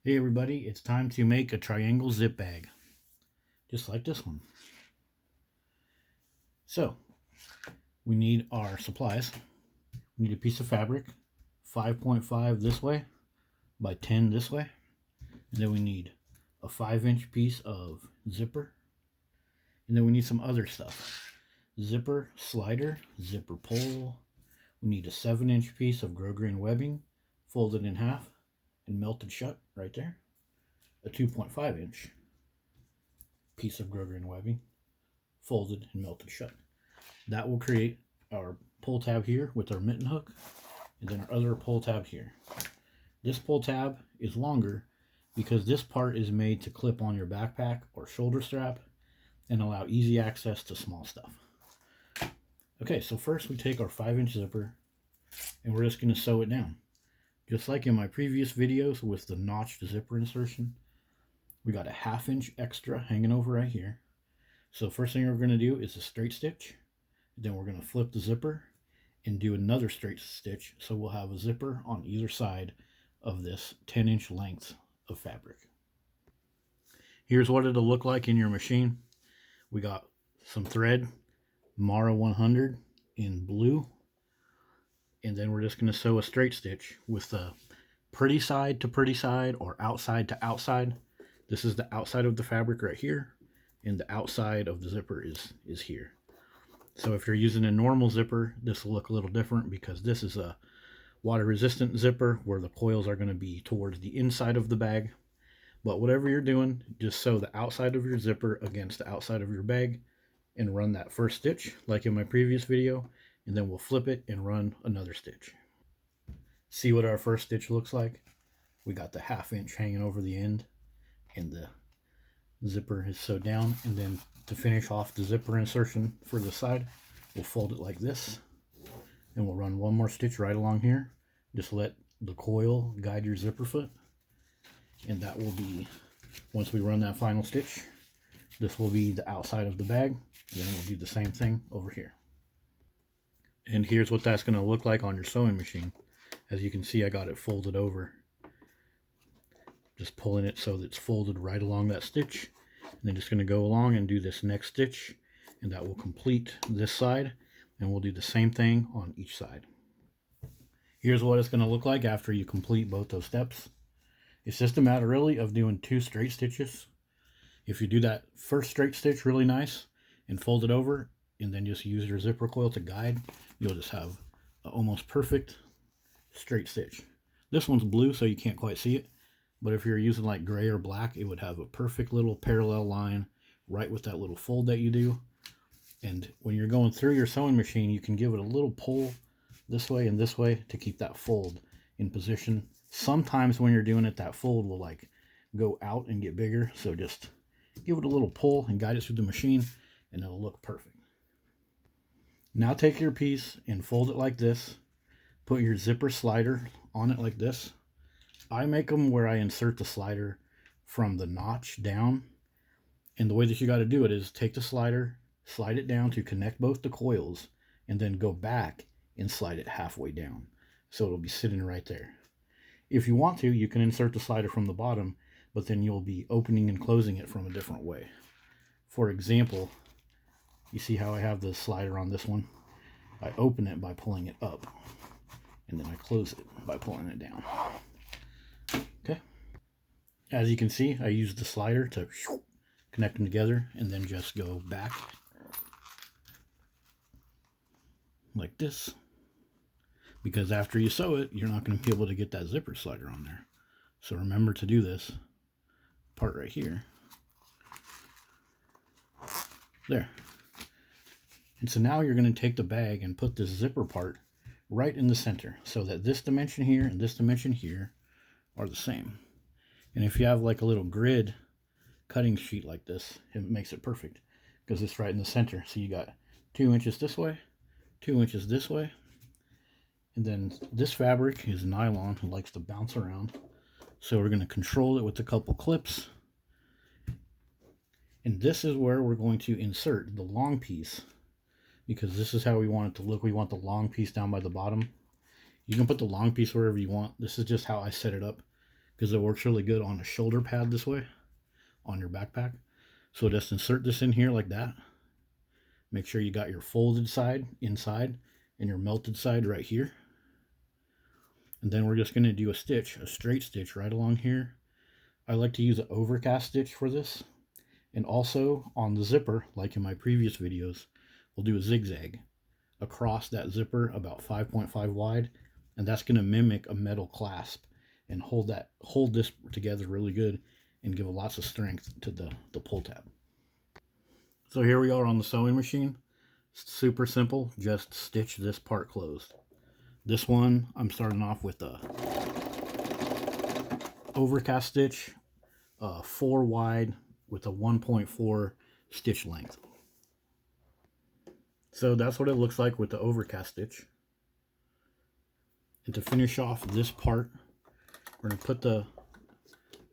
Hey everybody, it's time to make a triangle zip bag, just like this one. So, we need our supplies. We need a piece of fabric, 5.5 this way by 10 this way. And then we need a 5-inch piece of zipper. And then we need some other stuff. Zipper slider, zipper pole. We need a 7-inch piece of Grograin webbing, folded in half and melted shut right there. A 2.5-inch piece of Grograin webbing, folded and melted shut. That will create our pull tab here with our mitten hook, and then our other pull tab here. This pull tab is longer because this part is made to clip on your backpack or shoulder strap and allow easy access to small stuff. Okay, so first we take our 5-inch zipper and we're just going to sew it down. Just like in my previous videos with the notched zipper insertion, we got a 1/2 inch extra hanging over right here. So first thing we're going to do is a straight stitch. Then we're going to flip the zipper and do another straight stitch. So we'll have a zipper on either side of this 10-inch length of fabric. Here's what it'll look like in your machine. We got some thread, Mara 100 in blue. And then we're just going to sew a straight stitch with the pretty side to pretty side or outside to outside. This is the outside of the fabric right here, and the outside of the zipper is here. So if you're using a normal zipper, this will look a little different because this is a water resistant zipper where the coils are going to be towards the inside of the bag. But whatever you're doing, just sew the outside of your zipper against the outside of your bag and run that first stitch like in my previous video, and then we'll flip it and run another stitch. See what our first stitch looks like? We got the 1/2 inch hanging over the end and the zipper is sewed down. And then to finish off the zipper insertion for the side, we'll fold it like this and we'll run one more stitch right along here. Just let the coil guide your zipper foot, and that will be, once we run that final stitch, this will be the outside of the bag. Then we'll do the same thing over here. And here's what that's going to look like on your sewing machine. As you can see, I got it folded over. Just pulling it so that it's folded right along that stitch. And then just going to go along and do this next stitch, and that will complete this side. And we'll do the same thing on each side. Here's what it's going to look like after you complete both those steps. It's just a matter really of doing 2 straight stitches. If you do that first straight stitch really nice and fold it over, and then just use your zipper coil to guide, you'll just have an almost perfect straight stitch. This one's blue, so you can't quite see it, but if you're using like gray or black, it would have a perfect little parallel line right with that little fold that you do. And when you're going through your sewing machine, you can give it a little pull this way and this way to keep that fold in position. Sometimes when you're doing it, that fold will like go out and get bigger, so just give it a little pull and guide it through the machine and it'll look perfect. Now take your piece and fold it like this. Put your zipper slider on it like this. I make them where I insert the slider from the notch down. And the way that you got to do it is take the slider, slide it down to connect both the coils, and then go back and slide it halfway down. So it'll be sitting right there. If you want to, you can insert the slider from the bottom, but then you'll be opening and closing it from a different way. For example, you see how I have the slider on this one? I open it by pulling it up, and then I close it by pulling it down. Okay. As you can see, I use the slider to connect them together and then just go back like this. Because after you sew it, you're not going to be able to get that zipper slider on there. So remember to do this part right here. There. And so now you're going to take the bag and put this zipper part right in the center so that this dimension here and this dimension here are the same. And if you have like a little grid cutting sheet like this, it makes it perfect because it's right in the center. So you got 2 inches this way, 2 inches this way. And then this fabric is nylon. It likes to bounce around. So we're going to control it with a couple clips. And this is where we're going to insert the long piece, because this is how we want it to look. We want the long piece down by the bottom. You can put the long piece wherever you want. This is just how I set it up because it works really good on a shoulder pad this way on your backpack. So just insert this in here like that. Make sure you got your folded side inside and your melted side right here. And then we're just going to do a stitch, a straight stitch right along here. I like to use an overcast stitch for this. And also on the zipper, like in my previous videos, we'll do a zigzag across that zipper about 5.5 wide. And that's going to mimic a metal clasp and hold this together really good and give lots of strength to the pull tab. So here we are on the sewing machine. Super simple, just stitch this part closed. This one, I'm starting off with a overcast stitch, 4 wide with a 1.4 stitch length. So that's what it looks like with the overcast stitch. And to finish off this part, we're going to put the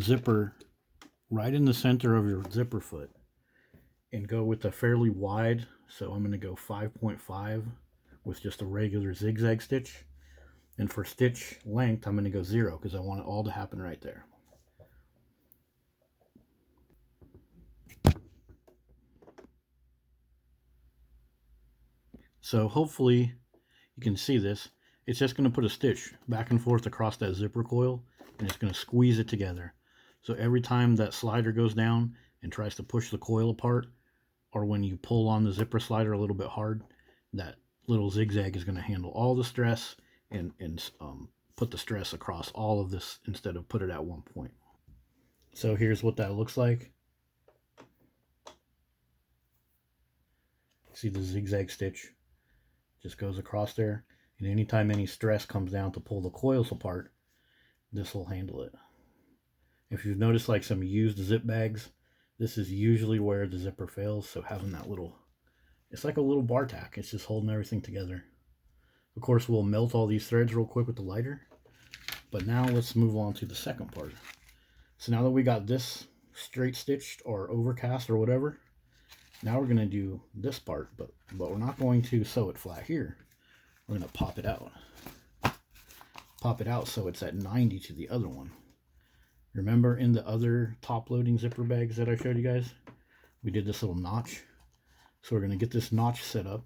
zipper right in the center of your zipper foot and go with a fairly wide, so I'm going to go 5.5 with just a regular zigzag stitch. And for stitch length, I'm going to go 0 because I want it all to happen right there. So hopefully you can see this. It's just going to put a stitch back and forth across that zipper coil, and it's going to squeeze it together. So every time that slider goes down and tries to push the coil apart, or when you pull on the zipper slider a little bit hard, that little zigzag is going to handle all the stress and put the stress across all of this instead of put it at one point. So here's what that looks like. See the zigzag stitch just goes across there, and anytime any stress comes down to pull the coils apart, this will handle it. If you've noticed like some used zip bags, this is usually where the zipper fails, so having that little, it's like a little bar tack, it's just holding everything together. Of course, we'll melt all these threads real quick with the lighter, but now let's move on to the second part. So now that we got this straight stitched or overcast or whatever, now we're going to do this part, but we're not going to sew it flat here. We're going to pop it out. Pop it out so it's at 90 to the other one. Remember in the other top loading zipper bags that I showed you guys, we did this little notch. So we're going to get this notch set up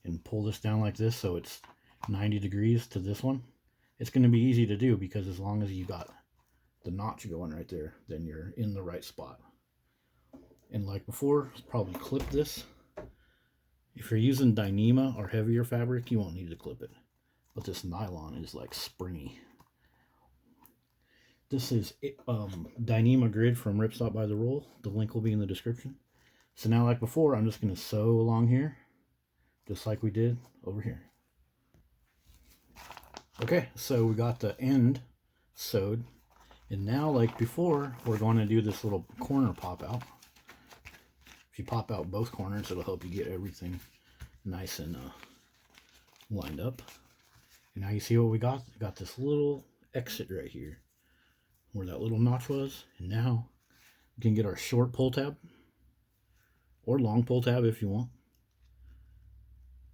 and pull this down like this so it's 90 degrees to this one. It's going to be easy to do because as long as you got the notch going right there, then you're in the right spot. And like before, probably clip this. If you're using Dyneema or heavier fabric, you won't need to clip it. But this nylon is like springy. This is Dyneema grid from ripstopbytheroll. The link will be in the description. So now like before, I'm just going to sew along here, just like we did over here. Okay, so we got the end sewed. And now like before, we're going to do this little corner pop out. If you pop out both corners, it'll help you get everything nice and lined up. And now you see what we got? We got this little exit right here where that little notch was. And now we can get our short pull tab or long pull tab if you want.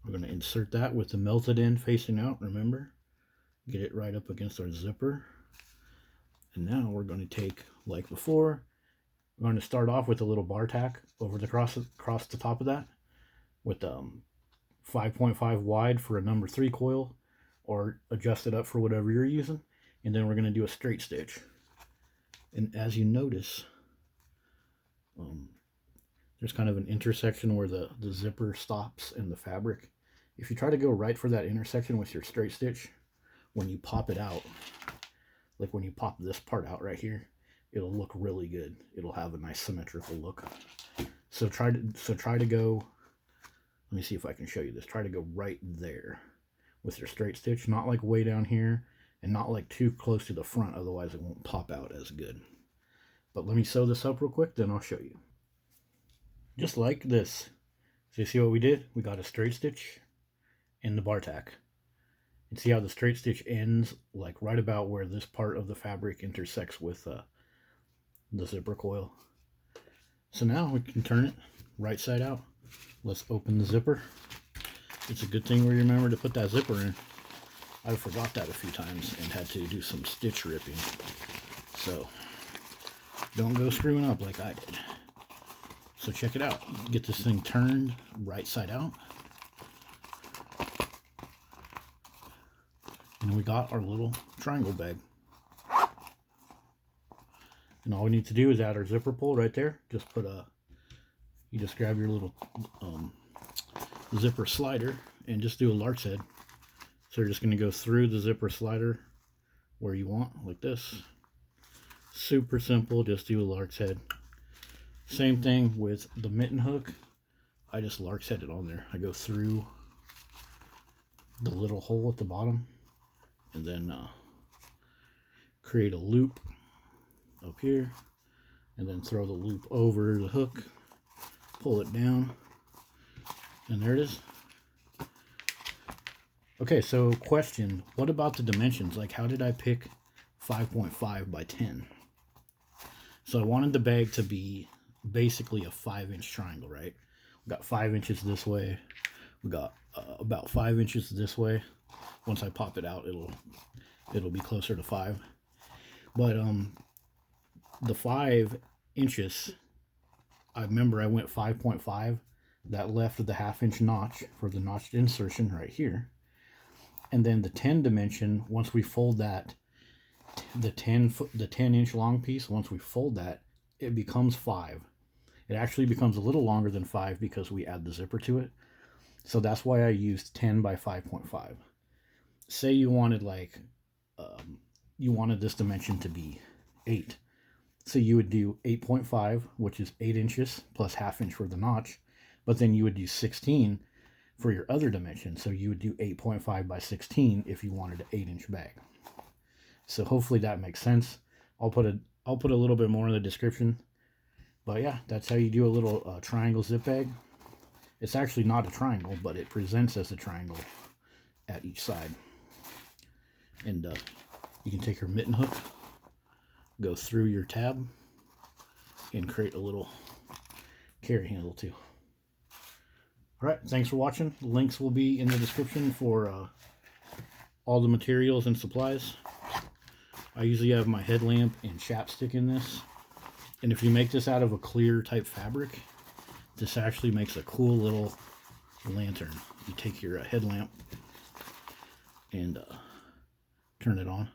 We're going to insert that with the melted end facing out, remember? Get it right up against our zipper. And now we're going to take, like before, we're going to start off with a little bar tack over the across the top of that with 5.5 wide for a number 3 coil, or adjust it up for whatever you're using. And then we're going to do a straight stitch. And as you notice, there's kind of an intersection where the zipper stops and the fabric. If you try to go right for that intersection with your straight stitch, when you pop it out, like when you pop this part out right here, it'll look really good. It'll have a nice symmetrical look. So try to go, let me see if I can show you this. Try to go right there with your straight stitch, not like way down here and not like too close to the front, otherwise it won't pop out as good. But let me sew this up real quick, then I'll show you. Just like this. So you see what we did? We got a straight stitch and the bar tack. And see how the straight stitch ends like right about where this part of the fabric intersects with the zipper coil. So now we can turn it right side out. Let's open the zipper. It's a good thing we remember to put that zipper in. I forgot that a few times and had to do some stitch ripping. So don't go screwing up like I did. So check it out. Get this thing turned right side out. And we got our little triangle bag. And all we need to do is add our zipper pull right there. Just put you just grab your little zipper slider and just do a lark's head. So you're just going to go through the zipper slider where you want, like this. Super simple, just do a lark's head. Same thing with the mitten hook. I just lark's head it on there. I go through the little hole at the bottom and then create a loop up here and then throw the loop over the hook, pull it down, and there it is. Okay, so question, what about the dimensions? Like, how did I pick 5.5 by 10? So I wanted the bag to be basically a 5-inch triangle, right? We got 5 inches this way. We got about 5 inches this way. Once I pop it out, it'll be closer to 5. But the 5 inches, I remember I went 5.5. That left the 1/2 inch notch for the notched insertion right here. And then the 10 dimension, once we fold that, the 10 inch long piece, once we fold that, it becomes 5. It actually becomes a little longer than 5 because we add the zipper to it. So that's why I used 10 by 5.5. Say you wanted you wanted this dimension to be 8. So you would do 8.5, which is 8 inches plus 1/2 inch for the notch. But then you would do 16 for your other dimension. So you would do 8.5 by 16 if you wanted an 8-inch bag. So hopefully that makes sense. I'll put a little bit more in the description. But yeah, that's how you do a little triangle zip bag. It's actually not a triangle, but it presents as a triangle at each side. And you can take your mitten hook, go through your tab, and create a little carry handle too. Alright, thanks for watching. Links will be in the description for all the materials and supplies. I usually have my headlamp and chapstick in this. And if you make this out of a clear type fabric, this actually makes a cool little lantern. You take your headlamp and turn it on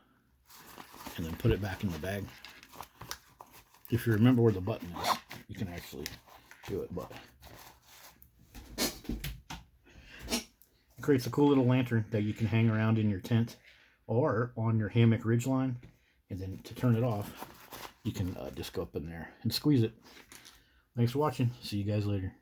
and then put it back in the bag. If you remember where the button is, you can actually do it, but it creates a cool little lantern that you can hang around in your tent or on your hammock ridgeline. And then to turn it off, you can just go up in there and squeeze it. Thanks for watching. See you guys later.